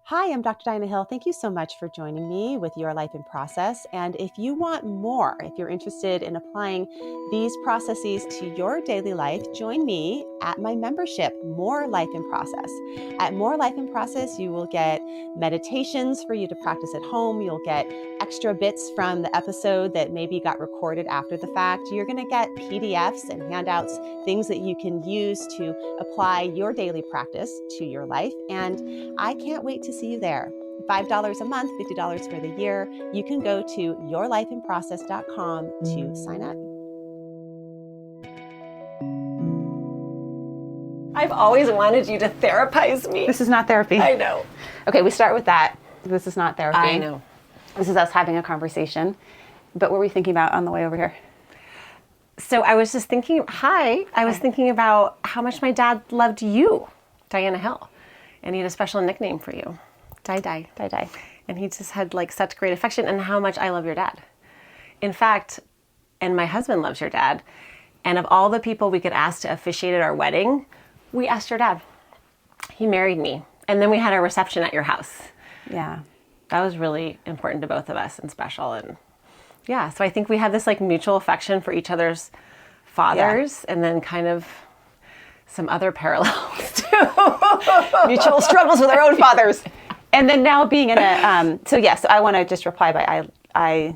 Hi, I'm Dr. Dinah Hill. Thank you so much for joining me with Your Life in Process. And if you want more, if you're interested in applying these processes to your daily life, join me at my membership, More Life in Process. At More Life in Process, you will get meditations for you to practice at home. You'll get extra bits from the episode that maybe got recorded after the fact. You're going to get PDFs and handouts, things that you can use to apply your daily practice to your life. And I can't wait to see you there. $5 a month, $50 for the year. You can go to yourlifeinprocess.com to sign up. I've always wanted you to therapize me. This is not therapy. I know. Okay, we start with that. This is not therapy. I know. This is us having a conversation. But what were we thinking about on the way over here? So I was just thinking, I was thinking about how much my dad loved you, Diana Hill. And he had a special nickname for you, Di. Die. And he just had like such great affection, and how much I love your dad. In fact, and my husband loves your dad. And of all the people we could ask to officiate at our wedding, we asked your dad. He married me. And then we had a reception at your house. Yeah. That was really important to both of us and special. And yeah, so I think we have this like mutual affection for each other's fathers, and then kind of some other parallels too. Mutual struggles with our own fathers. And then now being in a, so yes, I want to just reply by, I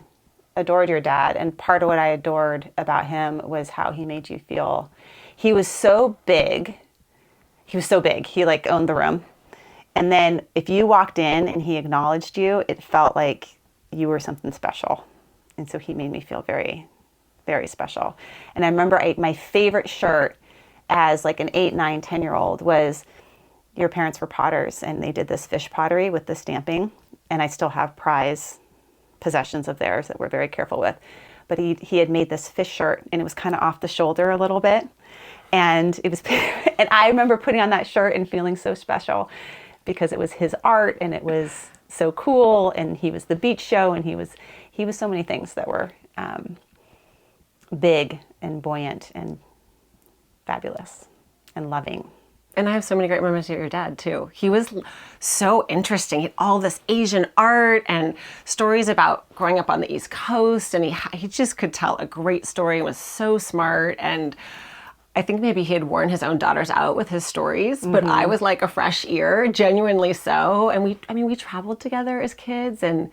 adored your dad. And part of what I adored about him was how he made you feel. He was so big. He like owned the room. And then if you walked in and he acknowledged you, it felt like you were something special. And so he made me feel very, very special. And I remember my favorite shirt as like an 8, 9, 10-year-old was, your parents were potters and they did this fish pottery with the stamping. And I still have prize possessions of theirs that we're very careful with. But he had made this fish shirt, and it was kind of off the shoulder a little bit. And it was, and I remember putting on that shirt and feeling so special because it was his art and it was so cool. And he was the beach show, and he was so many things that were big and buoyant and fabulous and loving. And I have so many great memories of your dad too. He was so interesting. He had all this Asian art and stories about growing up on the East Coast. And he just could tell a great story and was so smart. And I think maybe he had worn his own daughters out with his stories, but I was like a fresh ear, genuinely so. And we traveled together as kids, and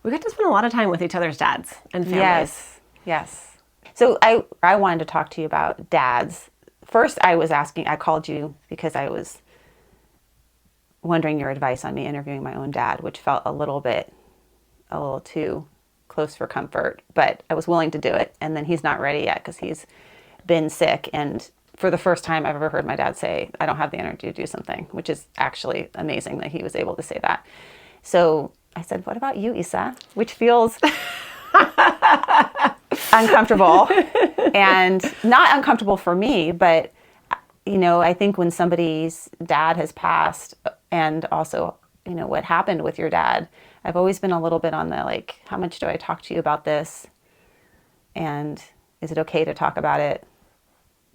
we got to spend a lot of time with each other's dads and families. Yes. So I wanted to talk to you about dads. First, I called you because I was wondering your advice on me interviewing my own dad, which felt a little too close for comfort, but I was willing to do it. And then he's not ready yet because he's been sick. And for the first time I've ever heard my dad say, I don't have the energy to do something, which is actually amazing that he was able to say that. So I said, what about you, Isa? Which feels uncomfortable, and not uncomfortable for me, but I think when somebody's dad has passed, and also, what happened with your dad, I've always been a little bit on the like, how much do I talk to you about this? And is it okay to talk about it?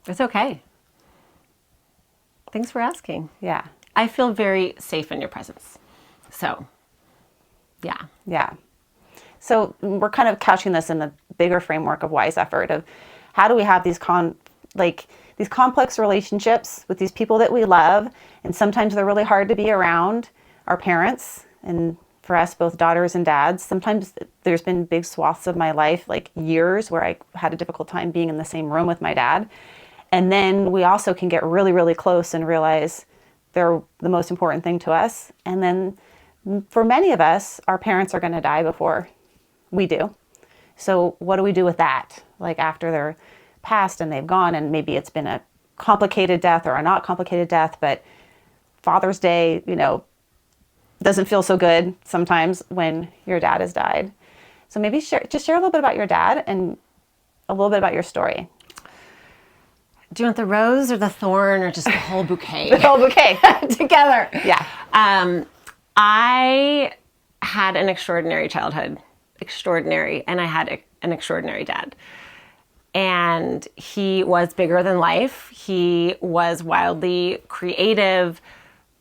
It's okay. Thanks for asking. Yeah. I feel very safe in your presence. So, yeah. Yeah. So we're kind of couching this in the bigger framework of wise effort of how do we have these complex relationships with these people that we love, and sometimes they're really hard to be around, our parents, and for us, both daughters and dads. Sometimes there's been big swaths of my life, like years, where I had a difficult time being in the same room with my dad. And then we also can get really, really close and realize they're the most important thing to us. And then for many of us, our parents are going to die before we do. So what do we do with that? Like after they're passed and they've gone, and maybe it's been a complicated death or a not complicated death, but Father's Day, doesn't feel so good sometimes when your dad has died. So maybe share a little bit about your dad and a little bit about your story. Do you want the rose or the thorn or just the whole bouquet? The whole bouquet. Together. Yeah. I had an extraordinary childhood. Extraordinary. And I had an extraordinary dad. And he was bigger than life. He was wildly creative,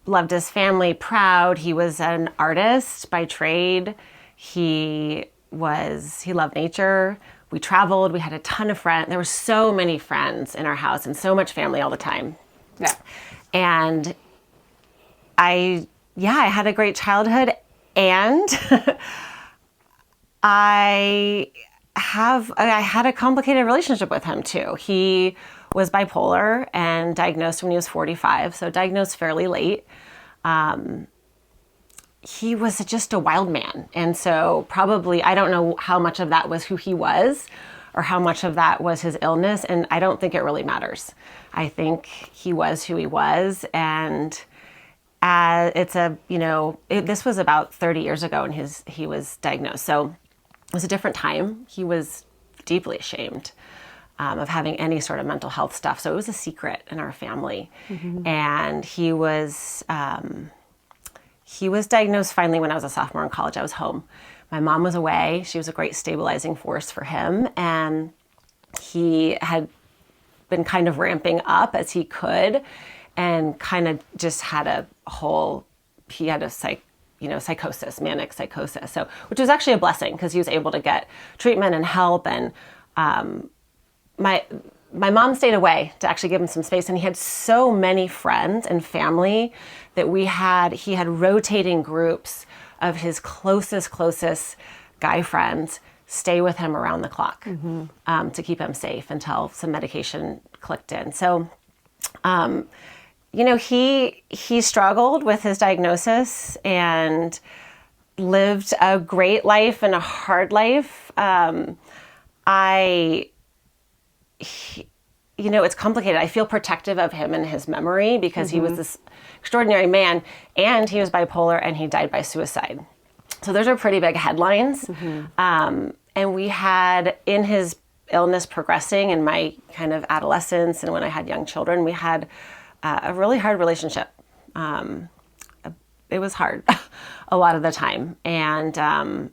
loved his family, proud. He was an artist by trade. He loved nature. We traveled. We had a ton of friends. There were so many friends in our house and so much family all the time. Yeah. And I had a great childhood, and I had a complicated relationship with him too. He was bipolar and diagnosed when he was 45, so diagnosed fairly late. He was just a wild man. And so probably, I don't know how much of that was who he was or how much of that was his illness. And I don't think it really matters. I think he was who he was. And this was about 30 years ago and he was diagnosed. So it was a different time. He was deeply ashamed of having any sort of mental health stuff. So it was a secret in our family. Mm-hmm. And he was diagnosed finally when I was a sophomore in college. I was home. My mom was away. She was a great stabilizing force for him. And he had been kind of ramping up as he could and kind of just had psychosis, manic psychosis. So, which was actually a blessing because he was able to get treatment and help. And my mom stayed away to actually give him some space, and he had so many friends and family that he had rotating groups of his closest guy friends stay with him around the clock. Mm-hmm. To keep him safe until some medication clicked in. So, he struggled with his diagnosis and lived a great life and a hard life. It's complicated. I feel protective of him and his memory because mm-hmm. he was this extraordinary man, and he was bipolar, and he died by suicide. So those are pretty big headlines. Mm-hmm. And we had, in his illness progressing in my kind of adolescence and when I had young children, we had a really hard relationship. It was hard a lot of the time. And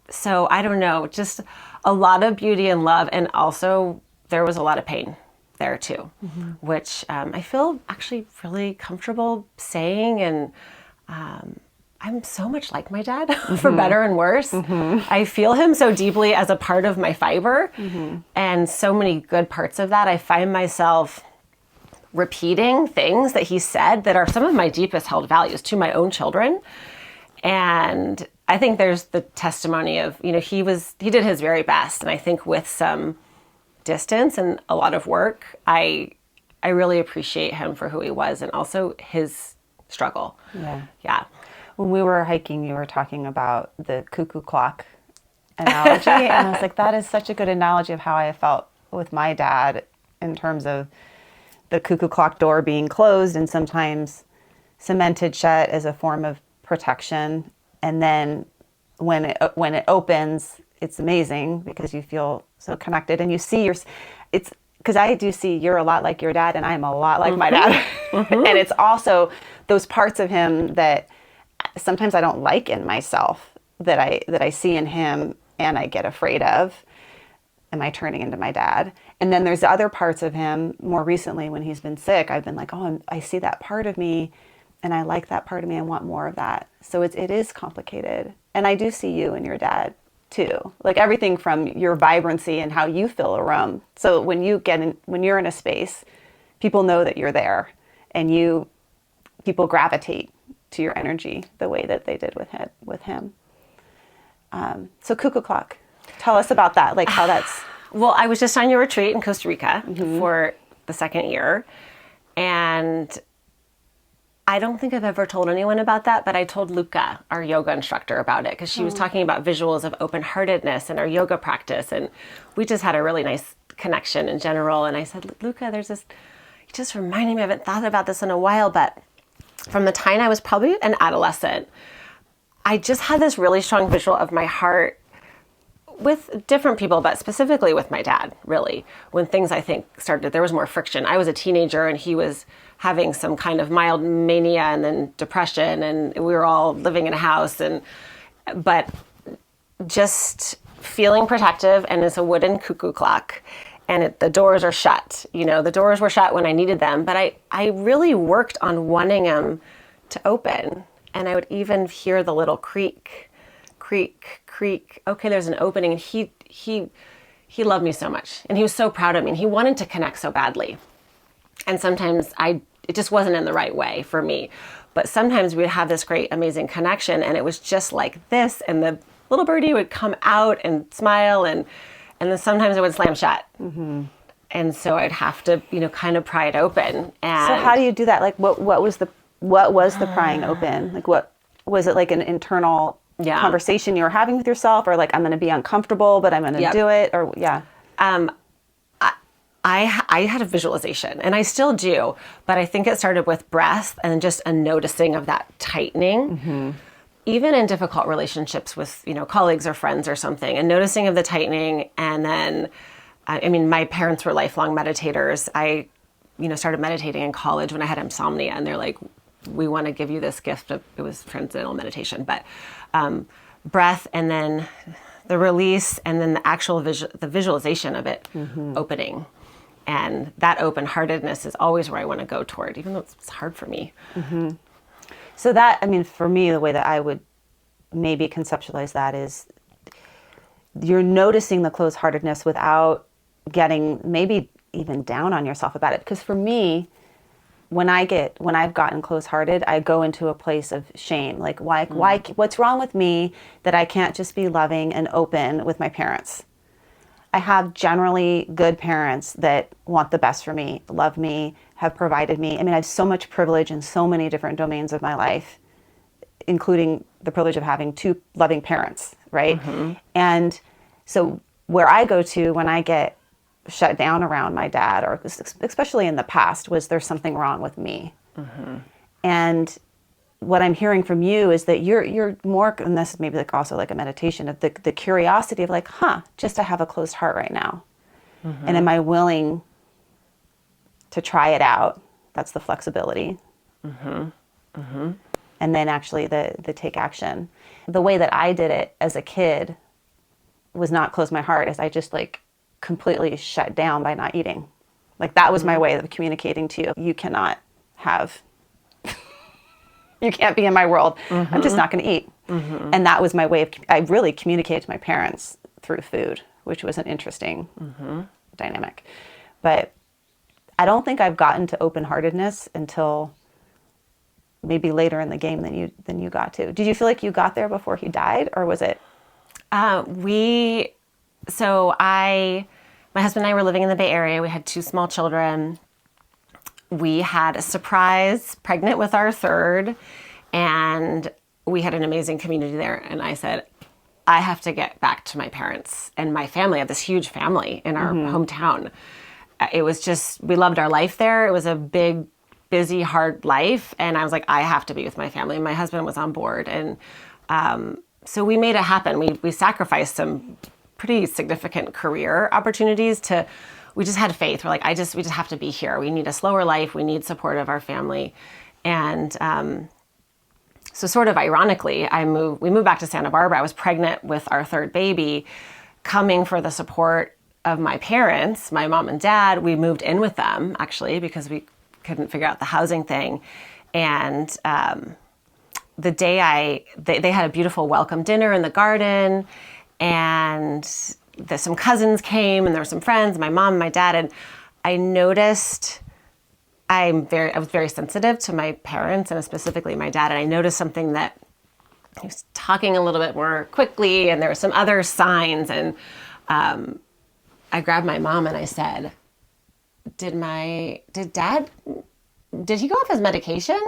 so I don't know, just a lot of beauty and love, and also there was a lot of pain there too, mm-hmm. which I feel actually really comfortable saying. And I'm so much like my dad, mm-hmm. for better and worse. Mm-hmm. I feel him so deeply as a part of my fiber, mm-hmm. and so many good parts of that. I find myself repeating things that he said that are some of my deepest held values to my own children. And I think there's the testimony of, he did his very best. And I think with some distance and a lot of work, I really appreciate him for who he was and also his struggle. Yeah. Yeah. When we were hiking, you were talking about the coo-coo-clock analogy. And I was like, that is such a good analogy of how I felt with my dad in terms of the coo-coo-clock door being closed and sometimes cemented shut as a form of protection. And then when it opens, it's amazing because you feel so connected and you see it's because I do see you're a lot like your dad and I'm a lot like mm-hmm. my dad. Mm-hmm. And it's also those parts of him that sometimes I don't like in myself that I see in him and I get afraid of. Am I turning into my dad? And then there's other parts of him more recently when he's been sick. I've been like, I see that part of me and I like that part of me. I want more of that. So it is complicated. And I do see you and your dad too. Like everything from your vibrancy and how you fill a room. So when you're in a space, people know that you're there and people gravitate to your energy the way that they did with him. So coo-coo-clock. Tell us about that, like how that's... Well, I was just on your retreat in Costa Rica mm-hmm. for the second year. And I don't think I've ever told anyone about that, but I told Luca, our yoga instructor, about it because she was talking about visuals of open-heartedness in our yoga practice. And we just had a really nice connection in general. And I said, Luca, you just reminded me, I haven't thought about this in a while, but from the time I was probably an adolescent, I just had this really strong visual of my heart with different people, but specifically with my dad, really. When things, I think, started, there was more friction. I was a teenager and he was having some kind of mild mania and then depression, and we were all living in a house. But just feeling protective, and it's a wooden cuckoo clock. And the doors are shut. The doors were shut when I needed them. But I really worked on wanting him to open. And I would even hear the little creak, creak, creak. Okay, there's an opening. And he loved me so much. And he was so proud of me. And he wanted to connect so badly. And sometimes it just wasn't in the right way for me. But sometimes we'd have this great, amazing connection, and it was just like this, and the little birdie would come out and smile, and then sometimes it would slam shut. Mm-hmm. And so I'd have to, kind of pry it open. And so how do you do that? Like, what was the prying open? Like, what was it, like an internal conversation you were having with yourself, or like, I'm going to be uncomfortable, but I'm going to do it, or I had a visualization, and I still do, but I think it started with breath and just a noticing of that tightening. Mm-hmm. Even in difficult relationships with, colleagues or friends or something, and noticing of the tightening. And then, my parents were lifelong meditators. I, started meditating in college when I had insomnia, and they're like, we want to give you this gift of, it was transcendental meditation, but breath, and then the release, and then the actual the visualization of it opening. And that open-heartedness is always where I want to go toward, even though it's hard for me. Mm-hmm. So that, for me, the way that I would maybe conceptualize that is you're noticing the closed-heartedness without getting maybe even down on yourself about it. Because for me, when I've gotten closed-hearted, I go into a place of shame. Like, why, what's wrong with me that I can't just be loving and open with my parents? I have generally good parents that want the best for me, love me, have provided me. I have so much privilege in so many different domains of my life, including the privilege of having two loving parents, right? Mm-hmm. And so where I go to when I get shut down around my dad, or especially in the past, was there's something wrong with me. Mm-hmm. And what I'm hearing from you is that you're more, and this is maybe like also like a meditation of the curiosity of like, just to have a closed heart right now. Mm-hmm. And am I willing to try it out? That's the flexibility. Mm-hmm. Mm-hmm. And then actually the take action. The way that I did it as a kid was not close my heart, as I just like completely shut down by not eating. Like that was my way of communicating to you. You cannot have... You can't be in my world. Mm-hmm. I'm just not going to eat. Mm-hmm. And that was my way of, I really communicated to my parents through food, which was an interesting dynamic. But I don't think I've gotten to open-heartedness until maybe later in the game than you got to. Did you feel like you got there before he died, or was it? My husband and I were living in the Bay Area. We had 2 small children. We had a surprise, pregnant with our third, and we had an amazing community there. And I said, I have to get back to my parents and my family. I have this huge family in our hometown. It was just, we loved our life there. It was a big, busy, hard life. And I was like, I have to be with my family. And my husband was on board. And so we made it happen. We sacrificed some pretty significant career opportunities we just had faith. We're like, we just have to be here. We need a slower life. We need support of our family. And so sort of ironically, we moved back to Santa Barbara. I was pregnant with our third baby, coming for the support of my parents, my mom and dad. We moved in with them, actually, because we couldn't figure out the housing thing. And the day they had a beautiful welcome dinner in the garden, and some cousins came, and there were some friends, my mom, my dad, and I noticed I was very sensitive to my parents, and specifically my dad, and I noticed something that he was talking a little bit more quickly, and there were some other signs, and I grabbed my mom and I said, did he go off his medication?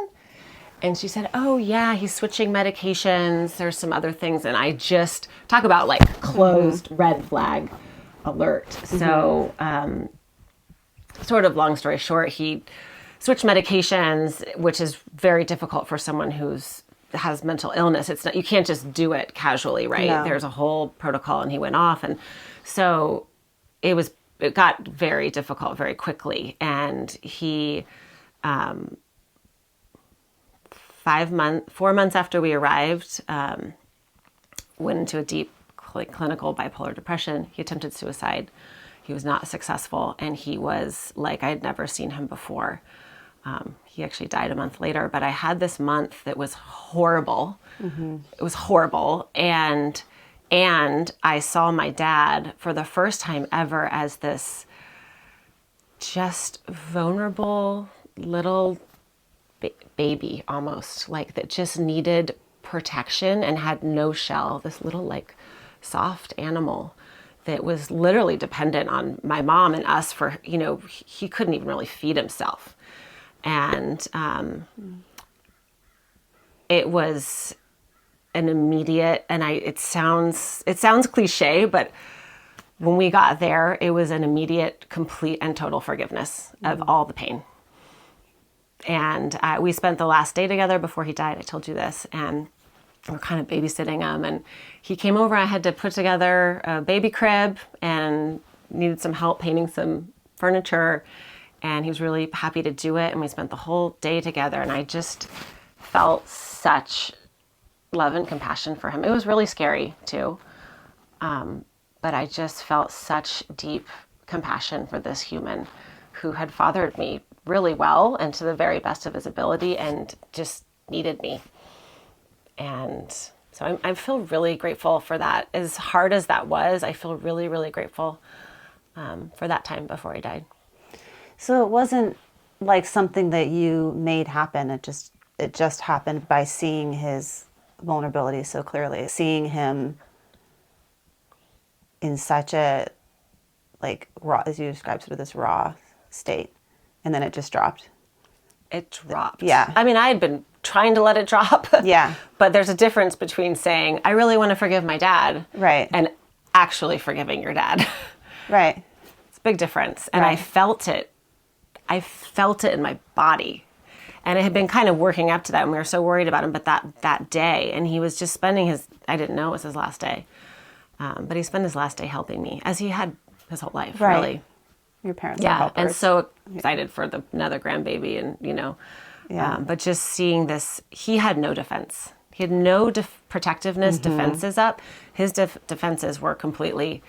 And she said, oh yeah, he's switching medications. There's some other things. And I just talk about like closed red flag alert. Mm-hmm. So sort of long story short, he switched medications, which is very difficult for someone has mental illness. It's not, you can't just do it casually, right? No. There's a whole protocol, and he went off. And so it got very difficult very quickly. And he, 4 months after we arrived, went into a deep clinical bipolar depression. He attempted suicide. He was not successful, and he was like I'd never seen him before. He actually died a month later, but I had this month that was horrible. It was horrible. And I saw my dad for the first time ever as this just vulnerable little baby, almost like that just needed protection and had no shell. This little like soft animal that was literally dependent on my mom and us for, he couldn't even really feed himself. And it was an immediate, and it sounds cliche, but when we got there, it was an immediate, complete, and total forgiveness of all the pain. And we spent the last day together before he died. I told you this, and we're kind of babysitting him. And he came over. I had to put together a baby crib and needed some help painting some furniture. And he was really happy to do it. And we spent the whole day together. And I just felt such love and compassion for him. It was really scary too. But I just felt such deep compassion for this human who had fathered me really well and to the very best of his ability and just needed me. And so I feel really grateful for that. As hard as that was, I feel really, really grateful for that time before he died. So it wasn't like something that you made happen. It just happened by seeing his vulnerability so clearly, seeing him in such a like raw, as you described, sort of this raw state, and then it just dropped. It dropped. Yeah. I mean, I had been trying to let it drop. Yeah. But there's a difference between saying, I really want to forgive my dad. Right. And actually forgiving your dad. Right. It's a big difference. And Right. I felt it. I felt it in my body. And it had been kind of working up to that, and we were so worried about him. But that day, and he was just spending I didn't know it was his last day. But he spent his last day helping me, as he had his whole life, Right. really. Your parents are Yeah, helpers. and so excited for another grandbaby, and Yeah. but just seeing this, he had no defense. He had no protectiveness, defenses up. His defenses were completely,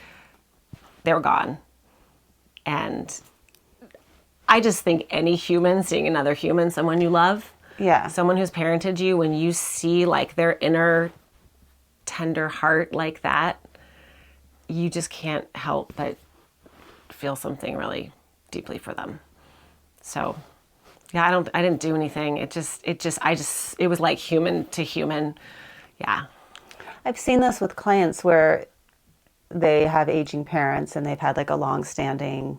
they were gone. And I just think any human, seeing another human, someone you love, Yeah. someone who's parented you, when you see like their inner tender heart like that, you just can't help but feel something really deeply for them. So, yeah, I didn't do anything. It was like human to human. Yeah. I've seen this with clients where they have aging parents and they've had like a long-standing,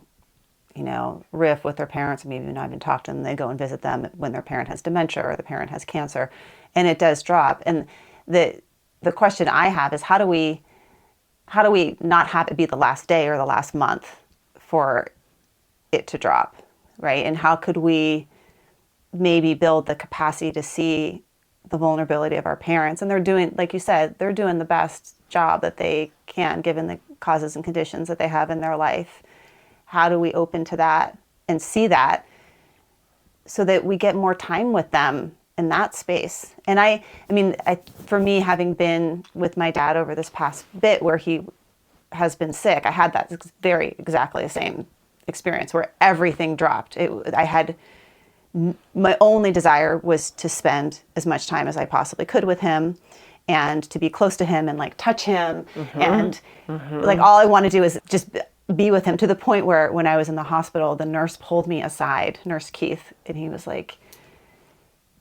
riff with their parents. Maybe not even talk to them. They go and visit them when their parent has dementia or the parent has cancer, and it does drop. And the question I have is how do we not have it be the last day or the last month for it to drop, right? And how could we maybe build the capacity to see the vulnerability of our parents? And they're doing, like you said, they're doing the best job that they can given the causes and conditions that they have in their life. How do we open to that and see that so that we get more time with them in that space? And I mean, for me, having been with my dad over this past bit where he has been sick, I had that exactly the same experience where everything dropped. My only desire was to spend as much time as I possibly could with him and to be close to him and like touch him. And like all I want to do is just be with him, to the point where when I was in the hospital, the nurse pulled me aside, Nurse Keith, and he was like,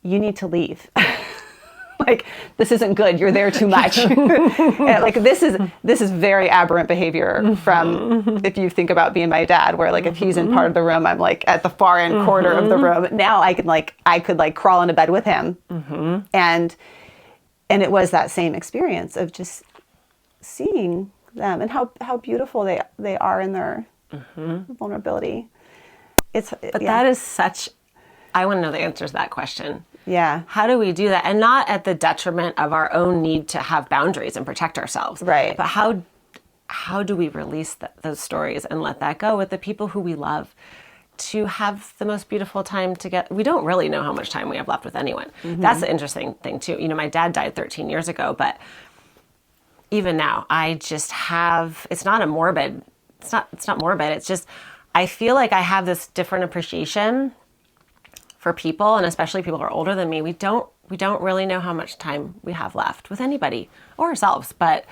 you need to leave. Like, this isn't good. You're there too much. And like, this is very aberrant behavior from, if you think about being my dad, where like, if he's in part of the room, I'm like at the far end corner of the room. Now I could crawl into bed with him. And it was that same experience of just seeing them and how beautiful they are in their vulnerability. That is such, I want to know the answer to that question. Yeah. How do we do that? And not at the detriment of our own need to have boundaries and protect ourselves. Right. But how do we release those stories and let that go with the people who we love to have the most beautiful time together? We don't really know how much time we have left with anyone. That's the interesting thing too. My dad died 13 years ago, but even now I just have, it's not morbid. It's not morbid. It's just, I feel like I have this different appreciation for people, and especially people who are older than me, we don't really know how much time we have left with anybody or ourselves, but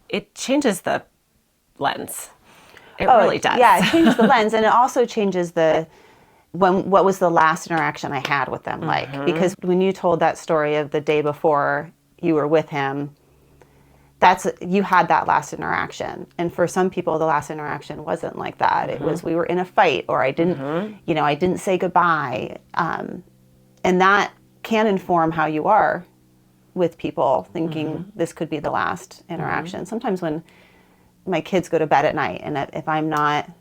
it changes the lens. It really does. Yeah, it changes the lens, and it also changes what was the last interaction I had with them like? Because when you told that story of the day before you were with him, you had that last interaction. And for some people, the last interaction wasn't like that. It was, we were in a fight, or I didn't say goodbye. And that can inform how you are with people, thinking this could be the last interaction. Sometimes when my kids go to bed at night, and if I'm not,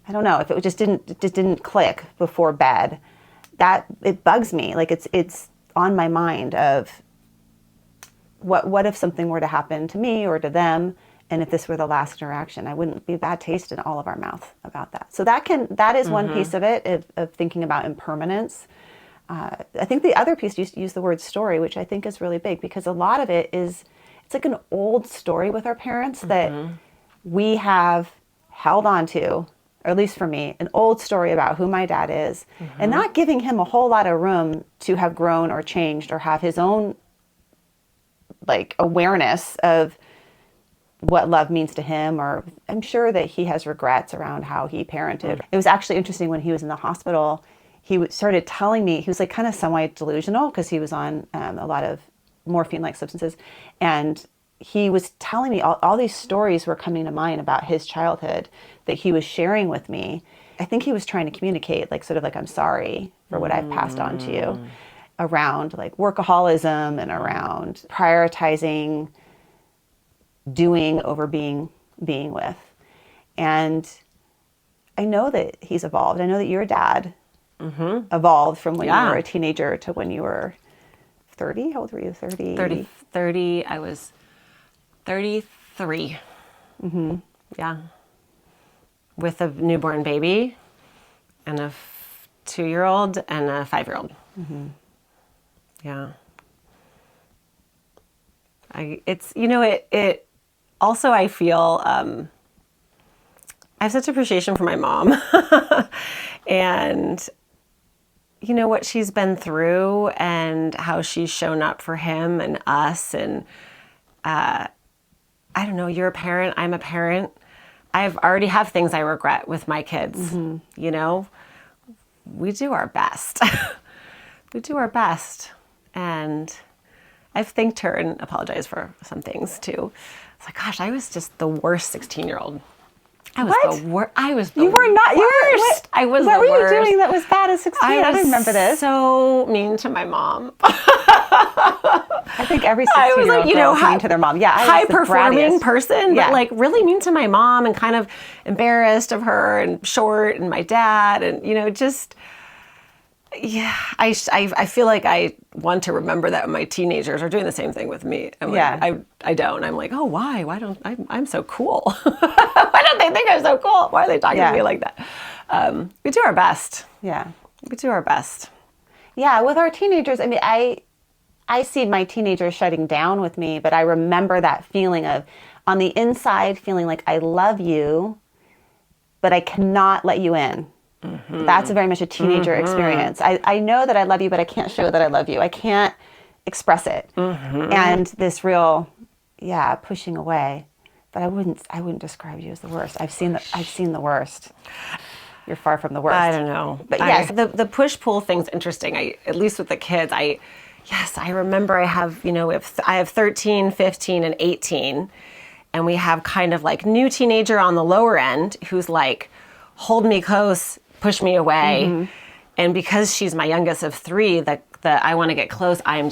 I don't know, if it just didn't click before bed, that it bugs me. Like it's on my mind of what if something were to happen to me or to them, and if this were the last interaction, I wouldn't be a bad taste in all of our mouth about that. So that is one piece of it, of thinking about impermanence. I think the other piece, you use the word story, which I think is really big, because a lot of it is, it's like an old story with our parents that we have held on to, or at least for me, an old story about who my dad is, and not giving him a whole lot of room to have grown or changed or have his own like awareness of what love means to him. Or I'm sure that he has regrets around how he parented. It was actually interesting when he was in the hospital, he started telling me, he was like kind of semi-delusional because he was on a lot of morphine-like substances. And he was telling me all these stories were coming to mind about his childhood that he was sharing with me. I think he was trying to communicate, like, sort of like, I'm sorry for what I've passed on to you, around like workaholism and around prioritizing doing over being with. And I know that he's evolved. I know that your dad evolved from when you were a teenager to when you were 30. How old were you? 30. I was 33. Yeah. With a newborn baby and a 2-year-old and a 5-year-old. Yeah. It also, I feel, I have such appreciation for my mom and, what she's been through and how she's shown up for him and us. And, I don't know, you're a parent, I'm a parent. I've already have things I regret with my kids, we do our best. We do our best. And I've thanked her and apologized for some things too. It's like, gosh, I was just the worst 16-year-old. I was the worst. I was the You were not. worst. I was the worst. What were you doing that was bad at 16? I don't remember this. So mean to my mom. I think every 16-year-old girl is mean to their mom. Yeah, I was the high-performing brattiest person, but like really mean to my mom and kind of embarrassed of her and short and my dad and, just... Yeah, I feel like I want to remember that my teenagers are doing the same thing with me. I'm like, I don't. I'm like, oh, why? Why don't I'm so cool? Why don't they think I'm so cool? Why are they talking to me like that? We do our best. Yeah, we do our best. Yeah, with our teenagers, I mean, I see my teenagers shutting down with me, but I remember that feeling of, on the inside, feeling like I love you, but I cannot let you in. That's very much a teenager experience. I know that I love you, but I can't show that I love you. I can't express it. And this real, pushing away. But I wouldn't describe you as the worst. I've seen the worst. You're far from the worst. I don't know. But yes, the push-pull thing's interesting. At least with the kids, I remember I have, I have 13, 15, and 18. And we have kind of like new teenager on the lower end who's like, hold me close, push me away. And because she's my youngest of 3, that I want to get close, I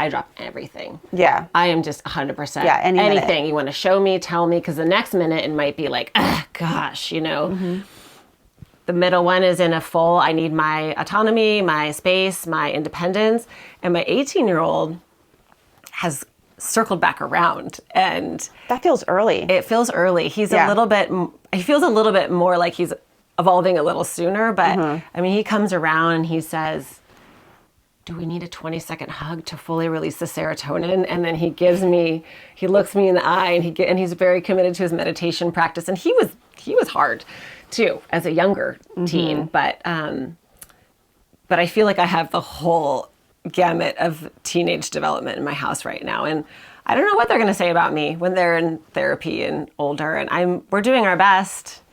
drop everything. Yeah. I am just 100%. Yeah, anything. You want to show me, tell me, because the next minute it might be like, gosh, The middle one is in a full, I need my autonomy, my space, my independence. And my 18-year-old has circled back around. And that feels early. It feels early. He feels a little bit more like he's evolving a little sooner, but I mean, he comes around and he says, do we need a 20-second hug to fully release the serotonin? And then he looks me in the eye, and he's very committed to his meditation practice. And he was hard too as a younger teen, but but I feel like I have the whole gamut of teenage development in my house right now. And I don't know what they're going to say about me when they're in therapy and older. And we're doing our best.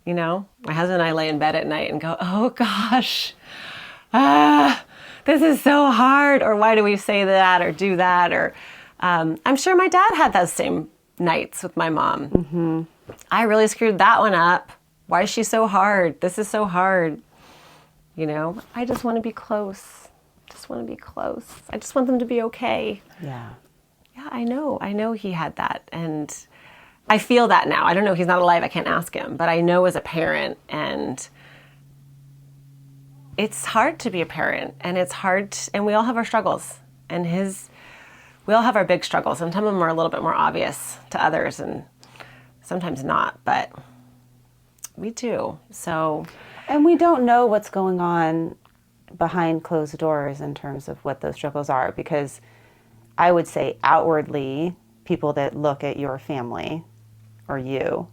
You know, my husband and I lay in bed at night and go, oh gosh, this is so hard. Or why do we say that or do that? Or I'm sure my dad had those same nights with my mom. Mm-hmm. I really screwed that one up. Why is she so hard? This is so hard. You know, I just want to be close. Just want to be close. I just want them to be okay. Yeah. Yeah, I know he had that. And I feel that now. I don't know. He's not alive. I can't ask him. But I know as a parent, and it's hard to be a parent. And it's hard. And we all have our struggles. And we all have our big struggles. And some of them are a little bit more obvious to others and sometimes not. But we do. So. And we don't know what's going on behind closed doors in terms of what those struggles are, because I would say outwardly, people that look at your family or you,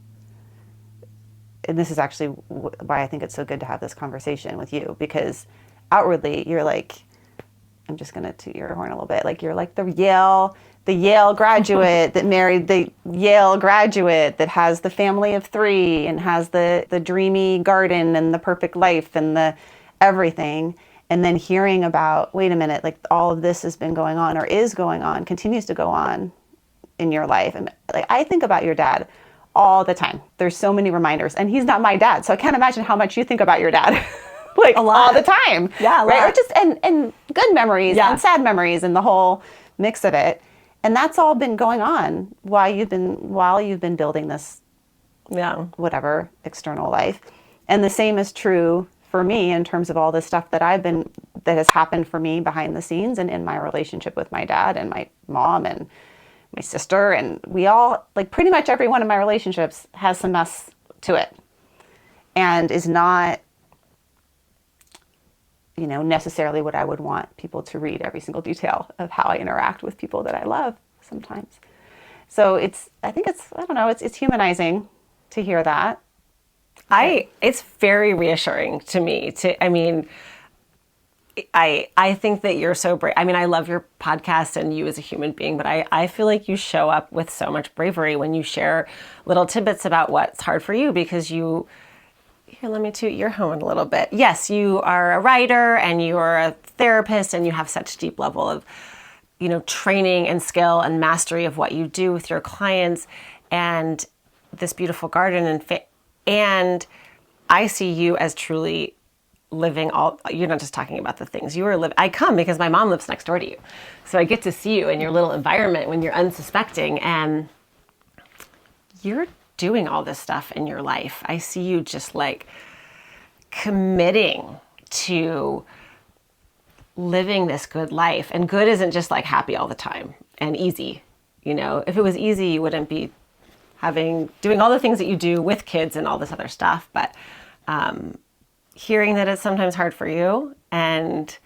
and this is actually why I think it's so good to have this conversation with you, because outwardly you're like, I'm just going to toot your horn a little bit, like you're like the Yale graduate that married the Yale graduate that has the family of 3 and has the dreamy garden and the perfect life and the everything. And then hearing about, wait a minute, like all of this has been going on or is going on, continues to go on in your life. And like, I think about your dad all the time. There's so many reminders, and he's not my dad. So I can't imagine how much you think about your dad, like a lot. all the time. Yeah. Right. Or just, and good memories Yeah. and sad memories and the whole mix of it. And that's all been going on while you've been building this, whatever, external life. And the same is true for me in terms of all this stuff that has happened for me behind the scenes and in my relationship with my dad and my mom and my sister. And we all, like pretty much every one of my relationships has some mess to it and is not, necessarily what I would want people to read every single detail of how I interact with people that I love sometimes. So I think it's humanizing to hear that. It's very reassuring to me I think that you're so brave. I mean, I love your podcast and you as a human being, but I feel like you show up with so much bravery when you share little tidbits about what's hard for you, because here, let me toot your horn a little bit. Yes, you are a writer and you are a therapist and you have such deep level of, training and skill and mastery of what you do with your clients and this beautiful garden and I see you as truly living you're not just talking about the things you are living. I come because my mom lives next door to you. So I get to see you in your little environment when you're unsuspecting, and you're doing all this stuff in your life. I see you just like committing to living this good life. And good isn't just like happy all the time and easy. If it was easy, you wouldn't be doing all the things that you do with kids and all this other stuff. But hearing that it's sometimes hard for you, and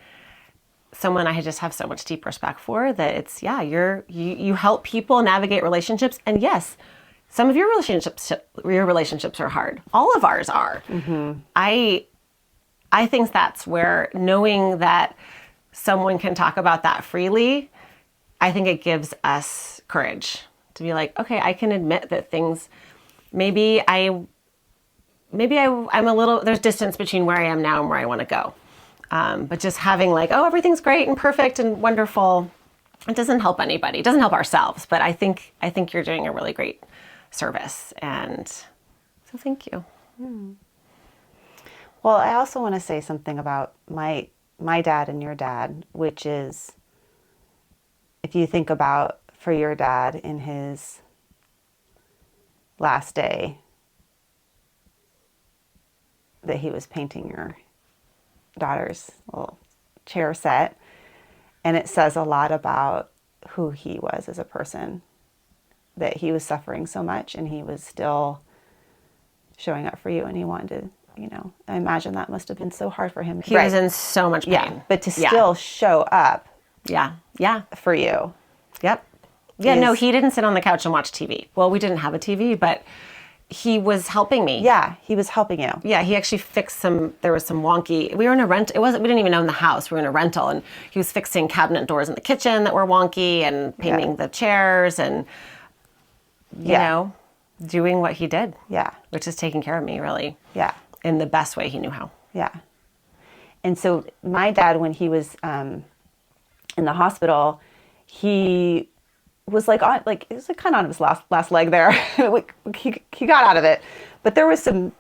someone I just have so much deep respect for, that it's, you help people navigate relationships. And yes, some of your relationships are hard. All of ours are. Mm-hmm. I think that's where knowing that someone can talk about that freely, I think it gives us courage to be like, okay, I can admit that things, maybe I'm a little, there's distance between where I am now and where I want to go. But just having like, oh, everything's great and perfect and wonderful, it doesn't help anybody. It doesn't help ourselves. But I think you're doing a really great service. And so thank you. Well, I also want to say something about my dad and your dad, which is, if you think about for your dad in his last day, that he was painting your daughter's little chair set, and it says a lot about who he was as a person, that he was suffering so much and he was still showing up for you, and he wanted to, I imagine that must have been so hard for him. He was in so much pain. Yeah, but to still show up for you. Yep. Yeah, no, he didn't sit on the couch and watch TV. Well, we didn't have a TV, but He was helping me. Yeah, he was helping you. Yeah, he actually fixed there was some wonky, we were in a rent, we didn't even own the house, we were in a rental, and he was fixing cabinet doors in the kitchen that were wonky and painting the chairs and, you know, doing what he did. Yeah. Which is taking care of me, really. Yeah. In the best way he knew how. Yeah. And so my dad, when he was in the hospital, he was like on, like, it was like kind of on his last leg there. he got out of it, but there was some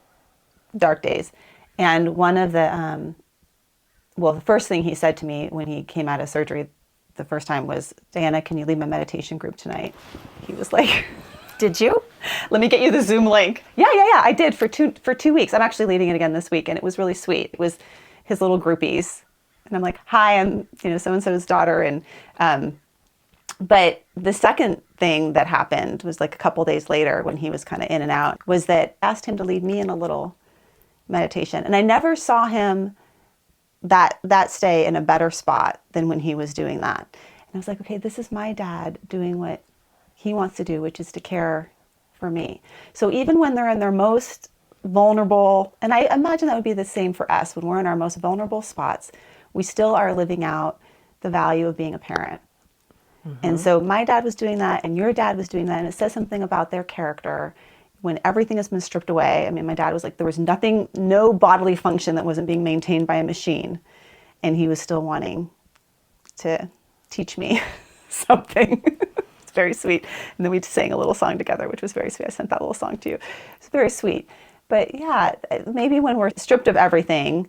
dark days. And one of the, the first thing he said to me when he came out of surgery the first time was, Diana, can you lead my meditation group tonight? He was like, did you? Let me get you the Zoom link. Yeah. I did for 2 weeks. I'm actually leading it again this week, and it was really sweet. It was his little groupies, and I'm like, hi, I'm so-and-so's daughter, and but the second thing that happened was like a couple days later when he was kind of in and out, was that I asked him to lead me in a little meditation, and I never saw him that stay in a better spot than when he was doing that. And I was like, okay, this is my dad doing what he wants to do, which is to care for me. So even when they're in their most vulnerable, and I imagine that would be the same for us, when we're in our most vulnerable spots, we still are living out the value of being a parent. Mm-hmm. And so my dad was doing that, and your dad was doing that, and it says something about their character when everything has been stripped away. I mean, my dad was like, there was nothing, no bodily function that wasn't being maintained by a machine, and he was still wanting to teach me something. It's very sweet. And then we sang a little song together, which was very sweet. I sent that little song to you. It's very sweet. But yeah, maybe when we're stripped of everything,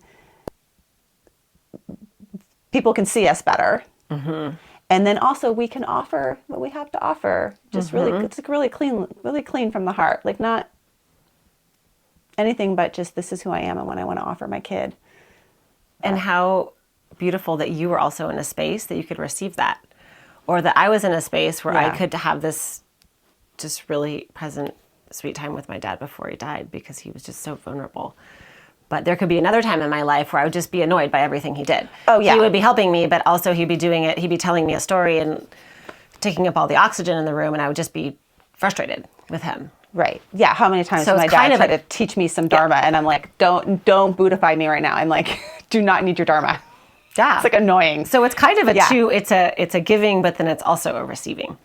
people can see us better. Mm-hmm. And then also we can offer what we have to offer. Just really, it's like really clean from the heart. Like not anything but just, this is who I am and what I want to offer my kid. And how beautiful that you were also in a space that you could receive that. Or that I was in a space where I could have this just really present, sweet time with my dad before he died, because he was just so vulnerable. But there could be another time in my life where I would just be annoyed by everything he did. Oh, yeah. He would be helping me, but also he'd be doing it. He'd be telling me a story and taking up all the oxygen in the room, and I would just be frustrated with him. Right. Yeah. How many times did my dad try to teach me some Dharma, and I'm like, don't Buddhify me right now. I'm like, do not need your Dharma. Yeah. It's like annoying. So it's kind of it's a giving, but then it's also a receiving.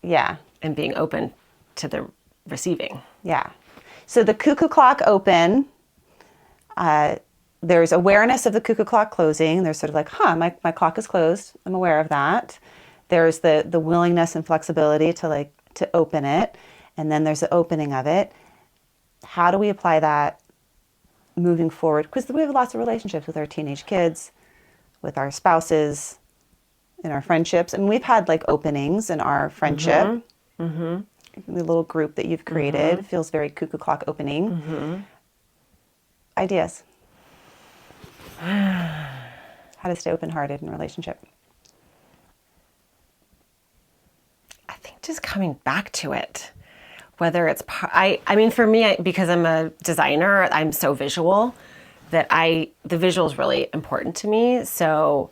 Yeah. And being open to the receiving. Yeah. So the coo-coo clock open, there's awareness of the coo-coo clock closing. There's sort of like, my clock is closed. I'm aware of that. There's the willingness and flexibility to open it. And then there's the opening of it. How do we apply that moving forward? Because we have lots of relationships with our teenage kids, with our spouses, in our friendships. And we've had like openings in our friendship. Mm-hmm. The little group that you've created feels very coo-coo clock opening. Mm-hmm. Ideas. How to stay open-hearted in a relationship. I think just coming back to it. Whether it's, I mean, for me, because I'm a designer, I'm so visual that the visual is really important to me. So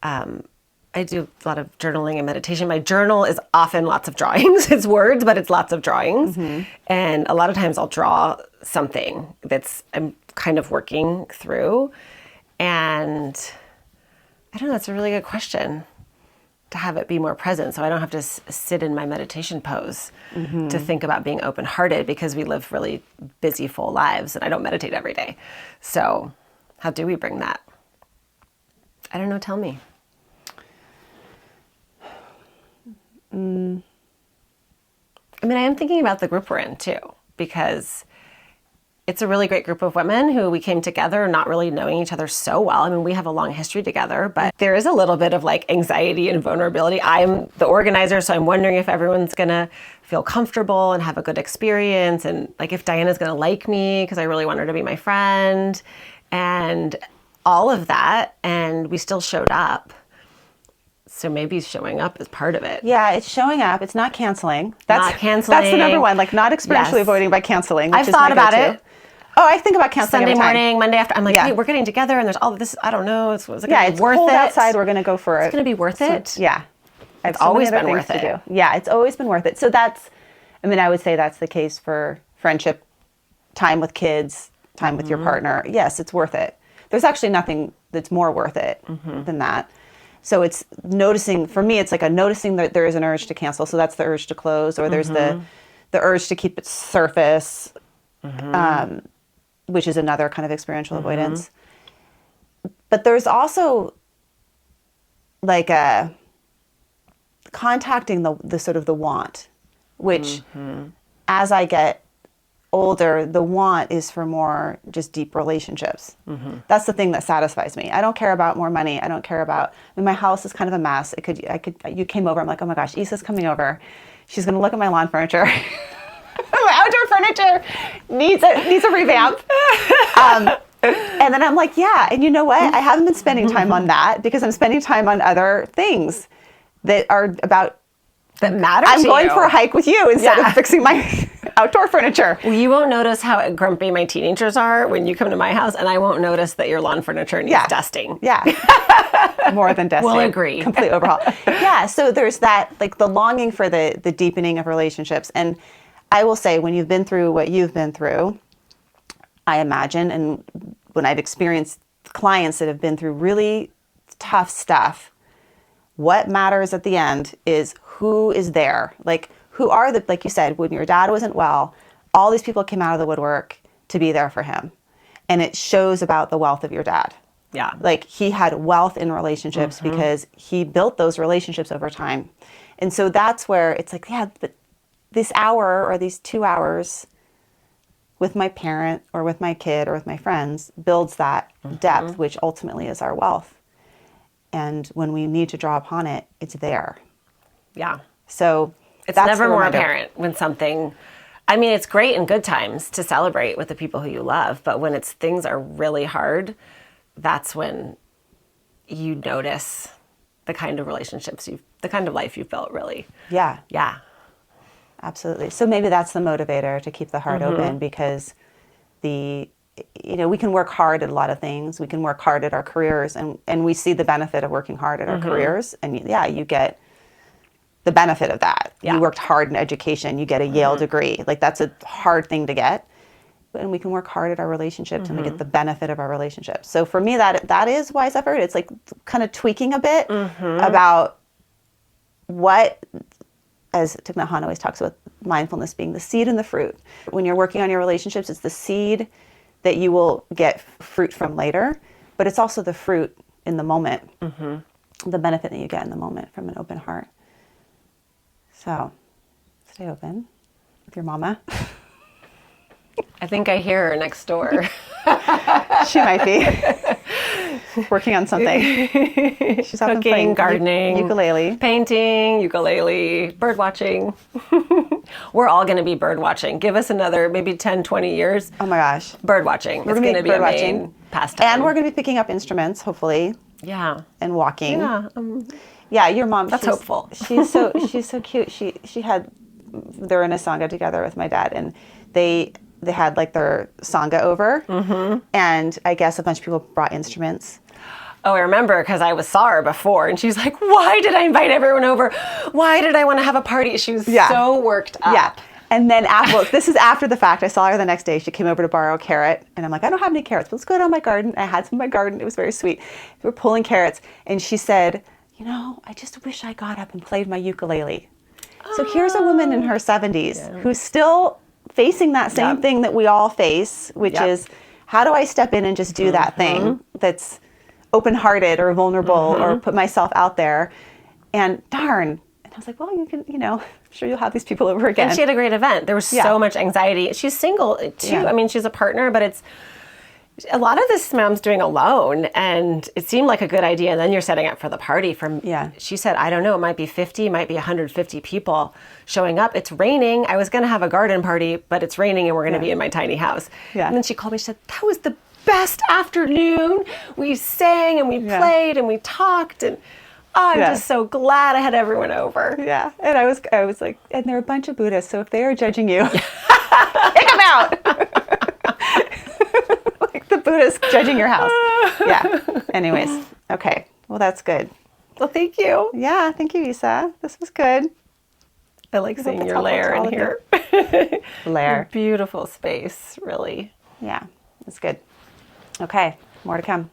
I do a lot of journaling and meditation. My journal is often lots of drawings. It's words, but it's lots of drawings. Mm-hmm. And a lot of times I'll draw something I'm kind of working through. And I don't know, that's a really good question, to have it be more present, so I don't have to sit in my meditation pose to think about being open-hearted, because we live really busy, full lives, and I don't meditate every day. So how do we bring that? I don't know, tell me. I mean, I am thinking about the group we're in too, because it's a really great group of women who we came together not really knowing each other so well. I mean, we have a long history together, but there is a little bit of like anxiety and vulnerability. I'm the organizer, so I'm wondering if everyone's going to feel comfortable and have a good experience, and like if Diana's going to like me because I really want her to be my friend, and all of that. And we still showed up. So maybe showing up is part of it. Yeah, it's showing up. It's not canceling. Not canceling. That's the number one. Like not experientially avoiding by canceling. I've thought about it. Oh, I think about canceling Sunday every time. morning, Monday after. I'm like, hey, we're getting together, and there's all this. I don't know. It's worth cold it. Outside. We're going to go for it. It's going to be worth it. Yeah, it's always been worth it. Yeah, it's always been worth it. So that's, I mean, I would say that's the case for friendship, time with kids, time with your partner, yes, it's worth it. There's actually nothing that's more worth it than that. So it's noticing, for me, it's like noticing that there is an urge to cancel. So that's the urge to close, or there's the urge to keep it surface, which is another kind of experiential avoidance. But there's also like contacting the sort of the want, which as I get older, the want is for more just deep relationships. That's the thing that satisfies me. I don't care about more money. I don't care about, my house is kind of a mess. You came over, I'm like, oh my gosh, Isa's coming over. She's going to look at my lawn furniture. My outdoor furniture needs a revamp. And then I'm like, yeah. And you know what? I haven't been spending time on that because I'm spending time on other things that are about, that matter I'm to going you. for a hike with you instead of fixing my outdoor furniture. Well, you won't notice how grumpy my teenagers are when you come to my house, and I won't notice that your lawn furniture needs dusting. Yeah. More than dusting. We'll agree. Complete overhaul. Yeah. So there's that, like the longing for the deepening of relationships. And I will say, when you've been through what you've been through, I imagine, and when I've experienced clients that have been through really tough stuff, what matters at the end is who is there. Like, who are like you said, when your dad wasn't well, all these people came out of the woodwork to be there for him. And it shows about the wealth of your dad. Yeah. Like, he had wealth in relationships because he built those relationships over time. And so that's where it's like, yeah, but this hour or these 2 hours with my parent or with my kid or with my friends builds that depth, which ultimately is our wealth. And when we need to draw upon it, it's there. Yeah. So it's that's never the more reminder. apparent when something, I mean, it's great in good times to celebrate with the people who you love, but when things are really hard, that's when you notice the kind of relationships the kind of life you've built, really. Yeah. Yeah. Absolutely. So maybe that's the motivator, to keep the heart open, because we can work hard at a lot of things. We can work hard at our careers, and we see the benefit of working hard at our careers. And you get the benefit of that. Yeah. You worked hard in education, you get a Yale degree. Like, that's a hard thing to get. And we can work hard at our relationships and we get the benefit of our relationships. So for me, that is wise effort. It's like kind of tweaking a bit about what, as Thich Nhat Hanh always talks about, mindfulness being the seed and the fruit. When you're working on your relationships, it's the seed that you will get fruit from later, but it's also the fruit in the moment, the benefit that you get in the moment from an open heart. So stay open with your mama. I think I hear her next door. She might be working on something. She's often Cooking, playing gardening, ukulele, painting, ukulele, bird watching. We're all going to be bird watching. Give us another maybe 10, 20 years. Oh my gosh. Bird watching. We're It's going going to to be be a bird watching. main pastime. And we're going to be picking up instruments, hopefully, yeah. and walking. Yeah. Yeah, your mom. That's hopeful. She's so cute. They're in a sangha together with my dad, and they had like their sangha over, and I guess a bunch of people brought instruments. Oh, I remember, because I saw her before, and she's like, why did I invite everyone over? Why did I want to have a party? She was so worked up. Yeah. And then this is after the fact. I saw her the next day. She came over to borrow a carrot, and I'm like, I don't have any carrots, but let's go down my garden. I had some in my garden. It was very sweet. We were pulling carrots, and she said, I just wish I got up and played my ukulele. So here's a woman in her 70s who's still facing that same thing that we all face, which is, how do I step in and just do that thing that's open-hearted or vulnerable or put myself out there? And darn. And I was like, well, you can, I'm sure you'll have these people over again. And she had a great event. There was so much anxiety. She's single too. Yeah. I mean, she's a partner, but a lot of this mom's doing alone, and it seemed like a good idea. And then you're setting up for the party. She said, I don't know, it might be 50, it might be 150 people showing up. It's raining. I was going to have a garden party, but it's raining and we're going to be in my tiny house. Yeah. And then she called me, she said, that was the best afternoon. We sang and we played and we talked, and I'm just so glad I had everyone over. Yeah. And I was like, and they're a bunch of Buddhists, so if they are judging you, kick them out. Like the Buddhists judging your house. Yeah. Anyways. Okay. Well, that's good. Well, thank you. Yeah. Thank you, Isa. This was good. I like seeing that's your lair helpful in to all here. Lair. Beautiful space, really. Yeah, it's good. Okay, more to come.